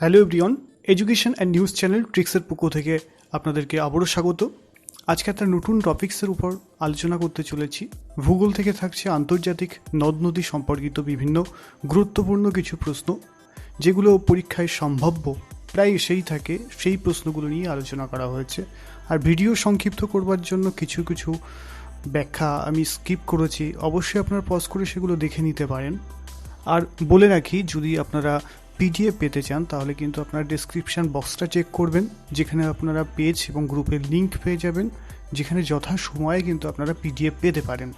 Hello everyone, education and news channel ট্রিক্সের পক্ষ থেকে আপনাদেরকে আবারও স্বাগত। আজকে একটা নতুন টপিক্সের উপর আলোচনা করতে চলেছি। ভূগোল থেকে থাকছে আন্তর্জাতিক নদ নদী সম্পর্কিত বিভিন্ন গুরুত্বপূর্ণ কিছু প্রশ্ন, যেগুলো পরীক্ষায় সম্ভাব্য প্রায় এসেই থাকে। সেই প্রশ্নগুলো নিয়ে আলোচনা করা হয়েছে। আর ভিডিও সংক্ষিপ্ত করবার জন্য কিছু কিছু ব্যাখ্যা আমি স্কিপ করেছি, অবশ্যই আপনারা পজ করে সেগুলো দেখে নিতে পারেন। আর বলে রাখি, যদি আপনারা পিডিএফ পেতে চান তাহলে কিন্তু আপনারা ডেসক্রিপশান বক্সটা চেক করবেন, যেখানে আপনারা পেজ এবং গ্রুপের লিঙ্ক পেয়ে যাবেন, যেখানে যথাসময়ে কিন্তু আপনারা পিডিএফ পেতে পারেন।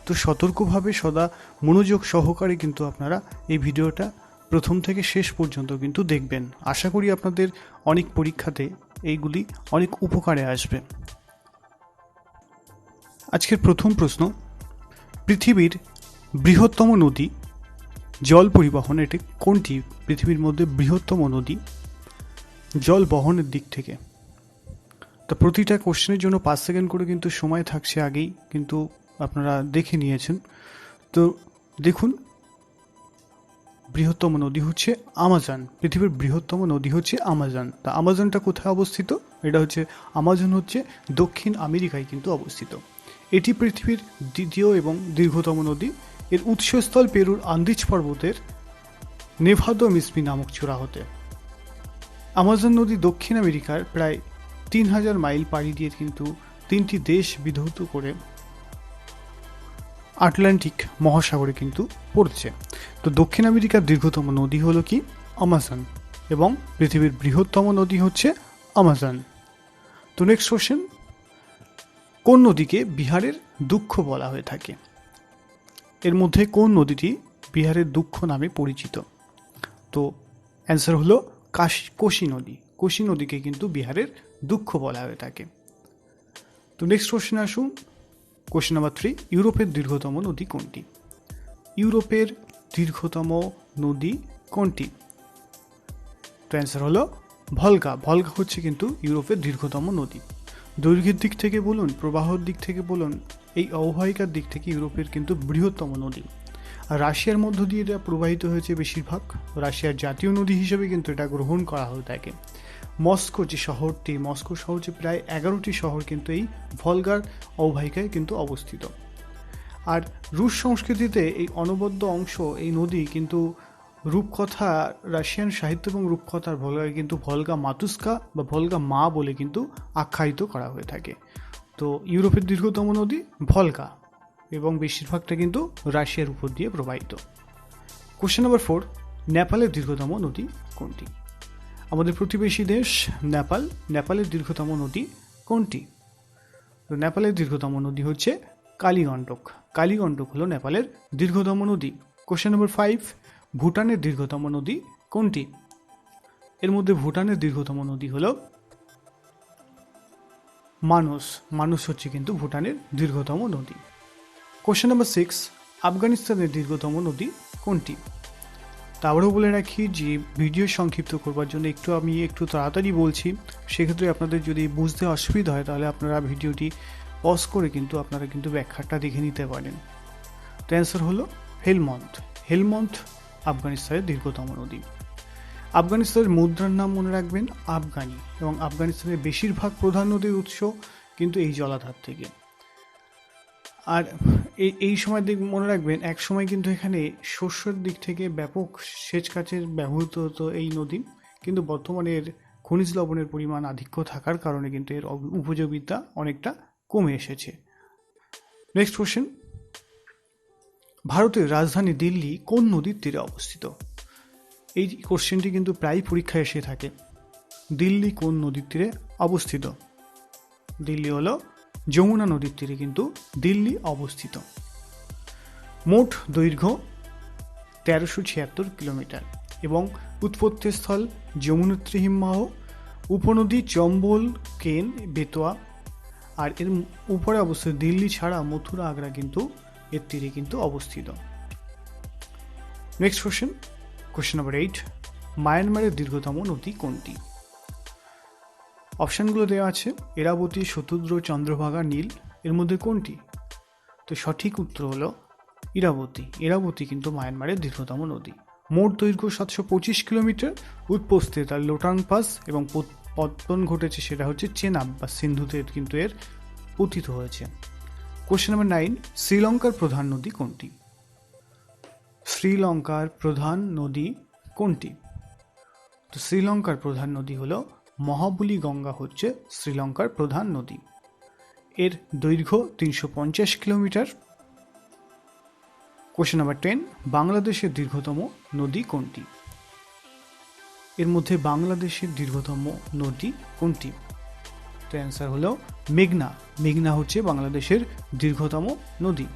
তো সতর্কভাবে সদা মনোযোগ সহকারে কিন্তু আপনারা এই ভিডিওটা প্রথম থেকে শেষ পর্যন্ত কিন্তু দেখবেন। আশা করি আপনাদের অনেক পরীক্ষাতে এইগুলি অনেক উপকারে আসবে। আজকের প্রথম প্রশ্ন, পৃথিবীর বৃহত্তম নদী জল পরিবহন এটি কোনটি? পৃথিবীর মধ্যে বৃহত্তম নদী জল বহনের দিক থেকে। তো প্রতিটা কোশ্চেনের জন্য 5 সেকেন্ড করে কিন্তু সময় থাকছে, আগেই কিন্তু আপনারা দেখে নিয়েছেন। তো দেখুন, বৃহত্তম নদী হচ্ছে আমাজন। পৃথিবীর বৃহত্তম নদী হচ্ছে আমাজন। তা আমাজনটা কোথায় অবস্থিত? এটা হচ্ছে আমাজন হচ্ছে দক্ষিণ আমেরিকায় কিন্তু অবস্থিত। এটি পৃথিবীর দ্বিতীয় এবং দীর্ঘতম নদী। এর উৎসস্থল পেরুর আন্দিজ পর্বতের নেভাদো মিসমি নামক চূড়াহতে। আমাজন নদী দক্ষিণ আমেরিকার প্রায় 3000 মাইল পাড়ি দিয়ে কিন্তু 3টি দেশ বিধৌত করে আটলান্টিক মহাসাগরে কিন্তু পড়ছে। তো দক্ষিণ আমেরিকার দীর্ঘতম নদী হলো কি? আমাজন। এবং পৃথিবীর বৃহত্তম নদী হচ্ছে আমাজন। তো নেক্সট কোশ্চেন, কোন নদীকে বিহারের দুঃখ বলা হয়ে থাকে? এর মধ্যে কোন নদীটি বিহারের দুঃখ নামে পরিচিত? তো অ্যান্সার হলো কোশি নদী। কোশি নদীকে কিন্তু বিহারের দুঃখ বলা হয়ে থাকে। তো নেক্সট কোশ্চেন আসুন, কোশ্চেন নাম্বার 3, ইউরোপের দীর্ঘতম নদী কোনটি? ইউরোপের দীর্ঘতম নদী কোনটি? তো অ্যান্সার হলো ভলগা। ভলগা হচ্ছে কিন্তু ইউরোপের দীর্ঘতম নদী। দৈর্ঘ্যের দিক থেকে বলুন, প্রবাহের দিক থেকে বলুন, এই অববাহিকার দিক থেকে ইউরোপের কিন্তু বৃহত্তম নদী। আর রাশিয়ার মধ্য দিয়ে এটা প্রবাহিত হয়েছে বেশিরভাগ। রাশিয়ার জাতীয় নদী হিসেবে কিন্তু এটা গ্রহণ করা হয়ে থাকে। মস্কো যে শহরটি, মস্কো শহর যে প্রায় 11টি শহর কিন্তু এই ভলগার অববাহিকায় কিন্তু অবস্থিত। আর রুশ সংস্কৃতিতে এই অনবদ্য অংশ, এই নদী কিন্তু রূপকথা, রাশিয়ান সাহিত্য এবং রূপকথার ভলগায় কিন্তু ভলগা মাতুস্কা বা ভলগা মা বলে কিন্তু আখ্যায়িত করা হয়ে থাকে। তো ইউরোপের দীর্ঘতম নদী ভলগা এবং বেশিরভাগটা কিন্তু রাশিয়ার উপর দিয়ে প্রবাহিত। কোশ্চেন নাম্বার 4, নেপালের দীর্ঘতম নদী কোনটি? আমাদের প্রতিবেশী দেশ নেপাল। নেপালের দীর্ঘতম নদী কোনটি? তো নেপালের দীর্ঘতম নদী হচ্ছে কালীগণ্ডক। কালীগণ্ডক হলো নেপালের দীর্ঘতম নদী। কোশ্চেন নম্বর 5, ভুটানের দীর্ঘতম নদী কোনটি? এর মধ্যে ভুটানের দীর্ঘতম নদী হলো মানস। মানস হচ্ছে কিন্তু ভুটানের দীর্ঘতম নদী। কোশ্চেন নম্বর 6, আফগানিস্তানের দীর্ঘতম নদী কোনটি? তারপরেও বলে রাখি যে ভিডিও সংক্ষিপ্ত করবার জন্য আমি একটু তাড়াতাড়ি বলছি। সেক্ষেত্রে আপনাদের যদি বুঝতে অসুবিধা হয় তাহলে আপনারা ভিডিওটি পজ করে কিন্তু আপনারা কিন্তু ব্যাখ্যাটা দেখে নিতে পারেন। তো অ্যান্সার হলো হেলমন্দ। হেলমন্দ আফগানিস্তানের দীর্ঘতম নদী। আফগানিস্তানের মুদ্রার নাম মনে রাখবেন আফগানি, এবং আফগানিস্তানের বেশিরভাগ প্রধান নদীর উৎস কিন্তু এই জলাধার থেকে। আর এই সময় মনে রাখবেন, এক সময় কিন্তু এখানে শস্যের দিক থেকে ব্যাপক সেচ কাজের ব্যবহৃত হতো এই নদী, কিন্তু বর্তমানে এর খনিজ লবণের পরিমাণ আধিক্য থাকার কারণে কিন্তু এর উপযোগিতা অনেকটা কমে এসেছে। নেক্সট কোশ্চেন, ভারতের রাজধানী দিল্লি কোন নদীর তীরে অবস্থিত? এই কোশ্চেনটি কিন্তু প্রায় পরীক্ষায় এসে থাকে। দিল্লি কোন নদীর তীরে অবস্থিত? দিল্লি হলো যমুনা নদীর তীরে কিন্তু দিল্লি অবস্থিত। মোট দৈর্ঘ্য 1376 কিলোমিটার এবং উৎপত্তিস্থল যমুনোত্রী হিমবাহ, উপনদী চম্বল, কেন, বেতোয়া। আর এর উপরে অবস্থিত দিল্লি ছাড়া মথুরা, আগ্রা কিন্তু এর তীরে কিন্তু অবস্থিত। নেক্সট কোশ্চেন, কোশ্চেন নাম্বার 8, মায়ানমারের দীর্ঘতম নদী কোনটি? অপশানগুলো দেওয়া আছে এরাবতী, শতদ্র, চন্দ্রভাগা, নীল। এর মধ্যে কোনটি? তো সঠিক উত্তর হলো ইরাবতী। ইরাবতী কিন্তু মায়ানমারের দীর্ঘতম নদী। মোট দৈর্ঘ্য 725 কিলোমিটার। উৎপত্তি তার লোটাং পাস এবং পতন ঘটেছে সেটা হচ্ছে চেনাব বা সিন্ধুতে কিন্তু এর পতিত হয়েছে। কোশ্চেন নাম্বার 9, শ্রীলঙ্কার প্রধান নদী কোনটি? শ্রীলঙ্কার প্রধান নদী কোনটি? তো শ্রীলঙ্কার প্রধান নদী হলো মহাবলী গঙ্গা হচ্ছে শ্রীলঙ্কার প্রধান নদী। এর দৈর্ঘ্য 350 কিলোমিটার। কোশ্চেন নাম্বার 10, বাংলাদেশের দীর্ঘতম নদী কোনটি? এর মধ্যে বাংলাদেশের দীর্ঘতম নদী কোনটি? তো অ্যান্সার হলো মেঘনা। মেঘনা হচ্ছে বাংলাদেশের দীর্ঘতম নদী।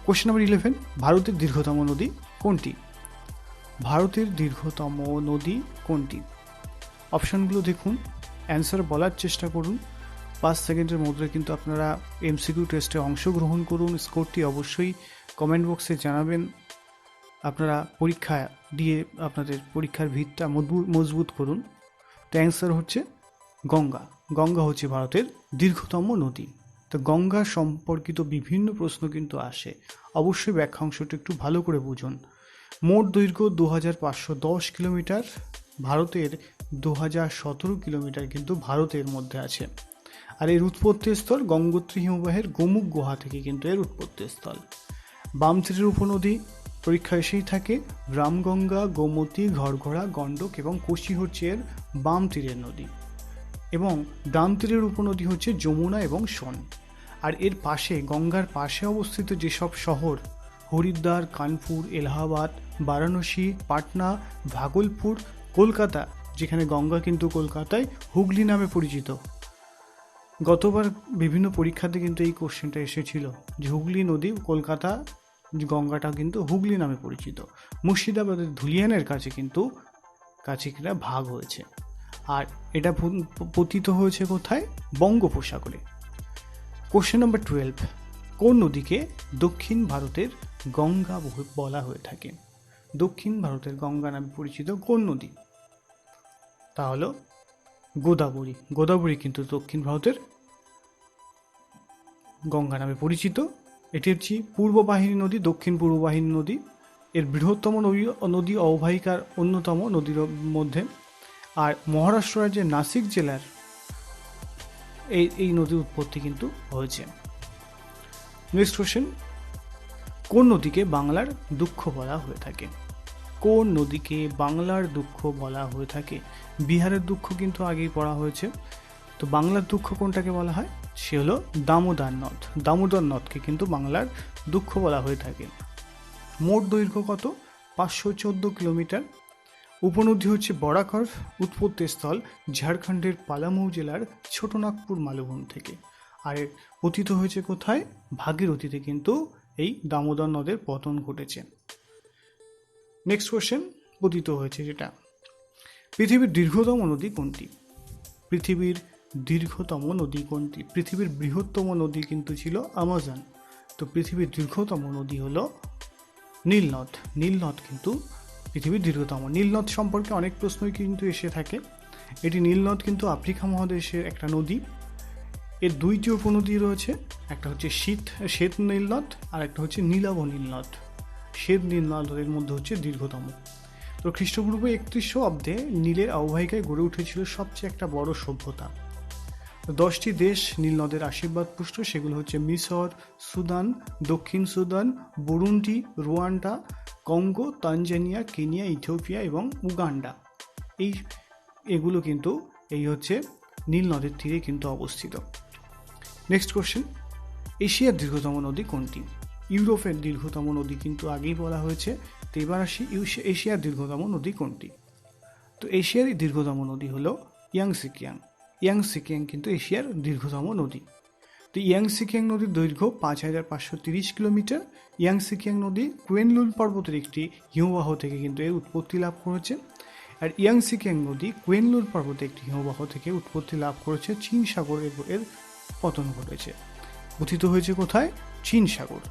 কোশ্চেন নাম্বার 11, ভারতের দীর্ঘতম নদী কোনটি? ভারতের দীর্ঘতম নদী কোনটি? অপশানগুলো দেখুন, অ্যান্সার বলার চেষ্টা করুন। 5 সেকেন্ডের মধ্যে কিন্তু আপনারা এমসিকিউ টেস্টে অংশগ্রহণ করুন। স্কোরটি অবশ্যই কমেন্ট বক্সে জানাবেন। আপনারা পরীক্ষা দিয়ে আপনাদের পরীক্ষার ভিতটা মজবুত করুন। তো অ্যান্সার হচ্ছে গঙ্গা। গঙ্গা হচ্ছে ভারতের দীর্ঘতম নদী। তো গঙ্গা সম্পর্কিত বিভিন্ন প্রশ্ন কিন্তু আসে, অবশ্যই ব্যাখ্যাংশটা একটু ভালো করে বুঝুন। মোট দৈর্ঘ্য 2510 কিলোমিটার। ভারতের 2017 কিলোমিটার কিন্তু ভারতের মধ্যে আছে। আর এর উৎপত্তিস্থল গঙ্গোত্রী হিমবাহের গোমুখ গুহা থেকে কিন্তু এর উৎপত্তিস্থল। বাম তীরের উপনদী পরীক্ষা এসেই থাকে। রামগঙ্গা, গোমতী, ঘরঘরা, গণ্ডক এবং কোশি হচ্ছে এর বাম তীরের নদী, এবং ডান তীরের উপনদী হচ্ছে যমুনা এবং সোন। আর এর পাশে, গঙ্গার পাশে অবস্থিত যেসব শহর হরিদ্বার, কানপুর, এলাহাবাদ, বারাণসী, পাটনা, ভাগলপুর, কলকাতা, যেখানে গঙ্গা কিন্তু কলকাতায় হুগলি নামে পরিচিত। গতবার বিভিন্ন পরীক্ষাতে কিন্তু এই কোশ্চেনটা এসেছিল যে হুগলি নদী, কলকাতা গঙ্গাটা কিন্তু হুগলি নামে পরিচিত। মুর্শিদাবাদের ধুলিয়ানের কাছে কিন্তু কিনা ভাগ হয়েছে। আর এটা পতিত হয়েছে কোথায়? বঙ্গোপসাগরে। কোশ্চেন নাম্বার 12, কোন নদীকে দক্ষিণ ভারতের গঙ্গা বলা হয়ে থাকে? দক্ষিণ ভারতের গঙ্গা নামে পরিচিত কোন নদী? তা হলো গোদাবরী। গোদাবরী কিন্তু দক্ষিণ ভারতের গঙ্গা নামে পরিচিত। এটি হচ্ছে পূর্ব বাহিনী নদী, দক্ষিণ পূর্ব বাহিনী নদী। এর বৃহত্তম নদী অববাহিকার অন্যতম নদীর মধ্যে। আর মহারাষ্ট্র রাজ্যের নাসিক জেলার এই নদীর উৎপত্তি কিন্তু হয়েছে। নেক্সট কোশ্চেন, কোন নদীকে বাংলার দুঃখ বলা হয়ে থাকে? কোন নদীকে বাংলার দুঃখ বলা হয়ে থাকে? বিহারের দুঃখ কিন্তু আগেই পড়া হয়েছে। তো বাংলার দুঃখ কোনটাকে বলা হয়? সে হলো দামোদর নদ। দামোদর নদকে কিন্তু বাংলার দুঃখ বলা হয়ে থাকে। মোট দৈর্ঘ্য কত? 514 কিলোমিটার। উপনদী হচ্ছে বরাকর। উৎপত্তিস্থল ঝাড়খণ্ডের পালামৌ জেলার ছোটনাগপুর মালভূম থেকে। আর পতিত হয়েছে কোথায়? ভাগীরথীতে কিন্তু এই দামোদর নদের পতন ঘটেছে। নেক্সট কোশ্চেন, পতিত হয়েছে যেটা, পৃথিবীর দীর্ঘতম নদী কোনটি? পৃথিবীর দীর্ঘতম নদী কোনটি? পৃথিবীর বৃহত্তম নদী কিন্তু ছিল আমাজন। তো পৃথিবীর দীর্ঘতম নদী হলো নীলনদ। নীলনদ কিন্তু পৃথিবীর দীর্ঘতম। নীলনদ সম্পর্কে অনেক প্রশ্নই কিন্তু এসে থাকে। এটি নীলনদ কিন্তু আফ্রিকা মহাদেশের একটা নদী। এর দুইটি উপনদী রয়েছে, একটা হচ্ছে শ্বেত নীলনদ আর একটা হচ্ছে নীলাভ নীলনদ। শ্বেত নীলনদের মধ্যে হচ্ছে দীর্ঘতম। তো খ্রিস্টপূর্ব 31 অব্দে নীলের অববাহিকায় গড়ে উঠেছিল সবচেয়ে একটা বড় সভ্যতা। 10টি দেশ নীলনদের আশীর্বাদ পুষ্ট, সেগুলো হচ্ছে মিশর, সুদান, দক্ষিণ Sudan, Burundi, Rwanda, Congo, Tanzania, Kenya, Ethiopia এবং উগান্ডা। এগুলো কিন্তু এই হচ্ছে নীল নদের তীরে কিন্তু অবস্থিত। নেক্সট কোশ্চেন, এশিয়ার দীর্ঘতম নদী কোনটি? ইউরোপের দীর্ঘতম নদী কিন্তু আগেই বলা হয়েছে। তো এবার আসি এশিয়ার দীর্ঘতম নদী কোনটি? তো এশিয়ার দীর্ঘতম নদী হলো ইয়াংসিকিয়াং। ইয়াংসিকিয়াং কিন্তু এশিয়ার দীর্ঘতম নদী। তো ইয়াংসিকিয়াং নদীর দৈর্ঘ্য 5530 কিলোমিটার। ইয়াংসিকিয়াং নদী কুয়েনলুন পর্বতের একটি হিমবাহ থেকে কিন্তু এর উৎপত্তি লাভ করেছে। আর ইয়াংসিকিয়াং নদী কুয়েনলুন পর্বতে একটি হিমবাহ থেকে উৎপত্তি লাভ করেছে। চীন সাগর এর পতন ঘটেছে। পতিত হয়েছে কোথায়? চীন সাগর।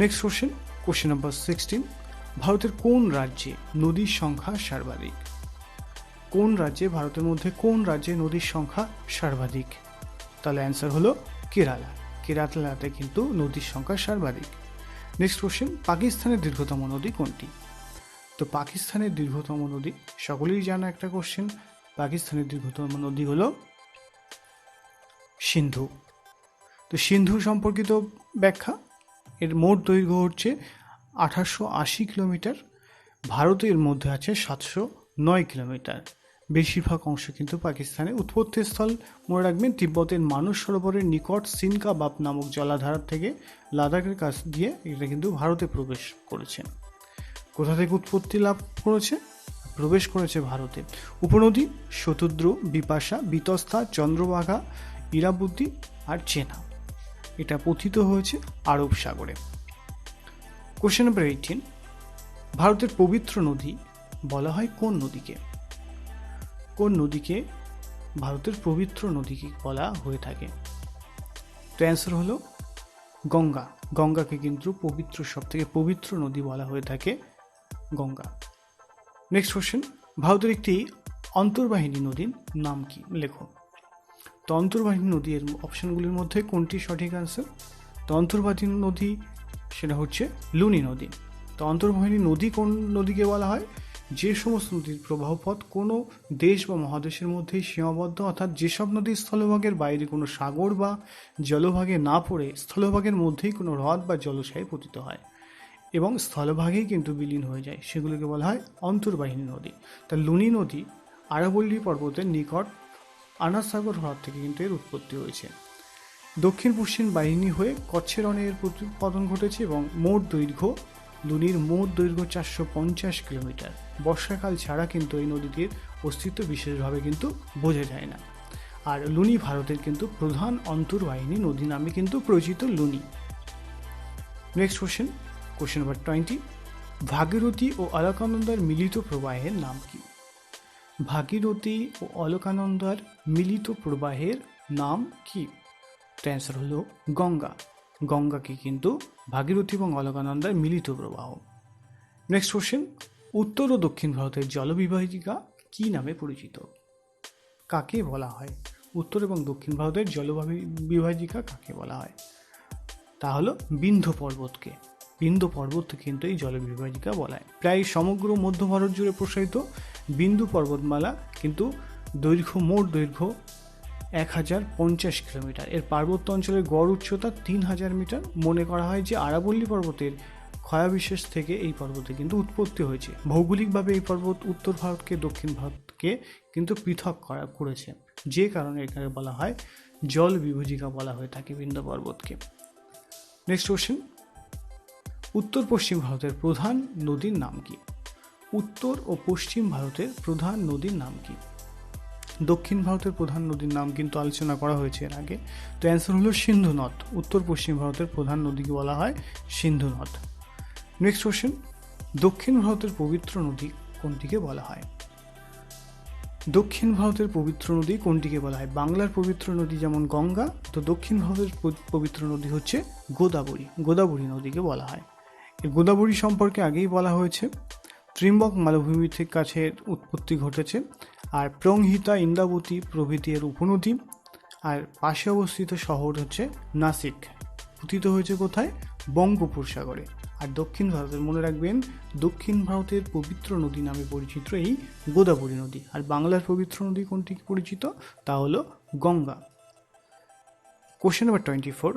নেক্সট কোশ্চেন, কোশ্চেন নাম্বার 16, ভারতের কোন রাজ্যে নদীর সংখ্যা সর্বাধিক? কোন রাজ্যে, ভারতের মধ্যে কোন রাজ্যে নদীর সংখ্যা সর্বাধিক? তাহলে অ্যান্সার হলো কেরালা। কেরালাতে কিন্তু নদীর সংখ্যা সর্বাধিক। নেক্সট কোশ্চেন, পাকিস্তানের দীর্ঘতম নদী কোনটি? তো পাকিস্তানের দীর্ঘতম নদী, সকলেই জানা একটা কোশ্চেন, পাকিস্তানের দীর্ঘতম নদী হলো সিন্ধু। তো সিন্ধু সম্পর্কিত ব্যাখ্যা, এর মোট দৈর্ঘ্য হচ্ছে 1880 কিলোমিটার, ভারতের মধ্যে আছে 709 কিলোমিটার। বেশিরভাগ অংশ কিন্তু পাকিস্তানের উৎপত্তিস্থল মনে রাখবেন তিব্বতের মানস সরোবরের নিকট সিনকা বাপ নামক জলাধার থেকে লাদাখের কাছ দিয়ে এটা কিন্তু ভারতে প্রবেশ করেছে। কোথা থেকে উৎপত্তি লাভ করেছে? প্রবেশ করেছে ভারতে। উপনদী শতদ্রু, বিপাশা, বিতস্তা, চন্দ্রভাগা, ইরাবতী আর চেনা। এটা পতিত হয়েছে আরব সাগরে। কোশ্চেন নাম্বার 18, ভারতের পবিত্র নদী বলা হয় কোন নদীকে? কোন নদীকে ভারতের পবিত্র নদীকে বলা হয়ে থাকে? তো অ্যান্সার হলো গঙ্গা। গঙ্গাকে কিন্তু পবিত্র, সব থেকে পবিত্র নদী বলা হয়ে থাকে গঙ্গা। নেক্সট কোশ্চেন, ভারতের একটি অন্তর্বাহিনী নদীর নাম কি? লেখো। তো অন্তর্বাহিনী নদী এর অপশনগুলির মধ্যে কোনটি সঠিক আনসার? তো অন্তর্বাহিনী নদী সেটা হচ্ছে লুনি নদী। তো অন্তর্বাহিনী নদী কোন নদীকে বলা হয়? যে সমস্ত নদীর প্রবাহপথ কোনো দেশ বা মহাদেশের মধ্যেই সীমাবদ্ধ, অর্থাৎ যেসব নদী স্থলভাগের বাইরে কোনো সাগর বা জলভাগে না পড়ে স্থলভাগের মধ্যেই কোনো হ্রদ বা জলাশয়ে পতিত হয় এবং স্থলভাগেই কিন্তু বিলীন হয়ে যায়, সেগুলোকে বলা হয় অন্তর্বাহিনী নদী। তা লুনি নদী আরাবল্লী পর্বতের নিকট আনাসাগর হ্রদ থেকে কিন্তু এর উৎপত্তি হয়েছে। দক্ষিণ পশ্চিম বাহিনী হয়ে কচ্ছের রণে এর পতন ঘটেছে এবং লুনির মোট দৈর্ঘ্য 450 কিলোমিটার। বর্ষাকাল ছাড়া কিন্তু এই নদীটির অস্তিত্ব বিশেষভাবে কিন্তু বোঝা যায় না। আর লুনি ভারতের কিন্তু প্রধান অন্তর্বাহিনী নদী নামে কিন্তু পরিচিত Luni. Next question number 20, Bhagirathi ও অলকানন্দার মিলিত প্রবাহের নাম কি? ভাগীরথী ও অলকানন্দার মিলিত প্রবাহের নাম কি? তো অ্যান্সার হলো গঙ্গা। গঙ্গাকে কিন্তু ভাগীরথী এবং অলকানন্দার মিলিত প্রবাহ। নেক্সট কোশ্চেন, উত্তর ও দক্ষিণ ভারতের জলবিভাজিকা কি নামে পরিচিত? কাকে বলা হয়? উত্তর এবং দক্ষিণ ভারতের জলবিভাজিকা কাকে বলা হয়? তা হলো বিন্ধ্য পর্বতকে। বিন্ধ্য পর্বতকে কিন্তু এই জলবিভাজিকা বলা হয়। প্রায় সমগ্র মধ্য ভারত জুড়ে প্রসারিত বিন্দু পর্বতমালা কিন্তু মোট দৈর্ঘ্য 1050 কিলোমিটার। এর পার্বত্য অঞ্চলের গড় উচ্চতা 3000 মিটার। মনে করা হয় যে আরাবল্লী পর্বতের ক্ষয়াবিশেষ থেকে এই পর্বতে কিন্তু উৎপত্তি হয়েছে। ভৌগোলিকভাবে এই পর্বত উত্তর ভারতকে দক্ষিণ ভারতকে কিন্তু পৃথক করেছে, যে কারণে এখানে বলা হয় জল বিভাজিকা বলা হয়ে থাকে বিন্ধ্য পর্বতকে। নেক্সট কোশ্চেন, উত্তর পশ্চিম ভারতের প্রধান নদীর নাম কি? উত্তর ও পশ্চিম ভারতের প্রধান নদীর নাম কি? দক্ষিণ ভারতের প্রধান নদীর নাম কিন্তু আলোচনা করা হয়েছে এর আগে। তো অ্যান্সার হলো সিন্ধু নদ। উত্তর পশ্চিম ভারতের প্রধান নদীকে বলা হয় সিন্ধু নদ। নেক্সট কোশ্চেন, দক্ষিণ ভারতের পবিত্র নদী কোনটিকে বলা হয়? দক্ষিণ ভারতের পবিত্র নদী কোনটিকে বলা হয়? বাংলার পবিত্র নদী যেমন গঙ্গা, তো দক্ষিণ ভারতের পবিত্র নদী হচ্ছে গোদাবরী। গোদাবরী নদীকে বলা হয়। এই গোদাবরী সম্পর্কে আগেই বলা হয়েছে, ত্রিম্বক মালভূমি থেকে কাছে উৎপত্তি ঘটেছে, আর প্রংহিতা, ইন্দ্রাবতী প্রভৃতি এর উপনদী। আর পাশে অবস্থিত শহর হচ্ছে নাসিক। পতিত হয়েছে কোথায়? বঙ্গোপসাগরে। আর দক্ষিণ ভারতের, মনে রাখবেন, দক্ষিণ ভারতের পবিত্র নদী নামে পরিচিত এই গোদাবরী নদী। আর বাংলার পবিত্র নদী কোনটি পরিচিত? তা হলো গঙ্গা। কোশ্চেন নাম্বার 24,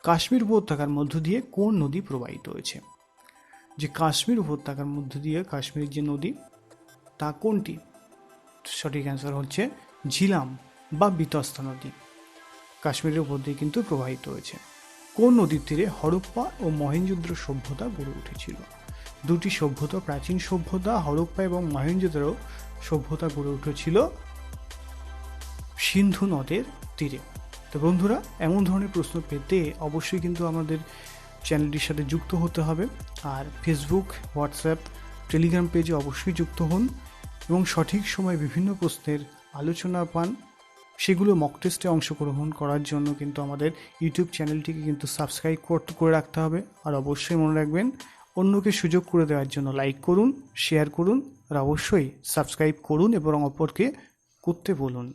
কাশ্মীর উপত্যকার মধ্য দিয়ে কোন নদী প্রবাহিত হয়েছে? যে কাশ্মীর উপত্যকার মধ্য দিয়ে কাশ্মীরের যে নদী, তা কোনটি? সঠিক অ্যান্সার হচ্ছে ঝিলাম বা বিতস্তা নদী। কাশ্মীরের উপর দিয়ে কিন্তু প্রবাহিত হয়েছে। কোন নদীর তীরে হরপ্পা ও মহেঞ্জোদারো সভ্যতা গড়ে উঠেছিল? দুটি সভ্যতা, প্রাচীন সভ্যতা হরপ্পা এবং মহেঞ্জোদারো সভ্যতা গড়ে উঠেছিল সিন্ধু নদের তীরে। তো বন্ধুরা, এমন ধরনের প্রশ্ন পেতে অবশ্যই কিন্তু আমাদের চ্যানেলটির সাথে যুক্ত হতে হবে। আর ফেসবুক, হোয়াটসঅ্যাপ, টেলিগ্রাম পেজে অবশ্যই যুক্ত হন এবং সঠিক সময় বিভিন্ন প্রশ্নের আলোচনা পান। সেগুলো মক টেস্টে অংশগ্রহণ করার জন্য কিন্তু আমাদের ইউটিউব চ্যানেলটিকে কিন্তু সাবস্ক্রাইব করে রাখতে হবে। আর অবশ্যই মনে রাখবেন, অন্যকে সুযোগ করে দেওয়ার জন্য লাইক করুন, শেয়ার করুন, আর অবশ্যই সাবস্ক্রাইব করুন এবং অপরকে করতে বলুন।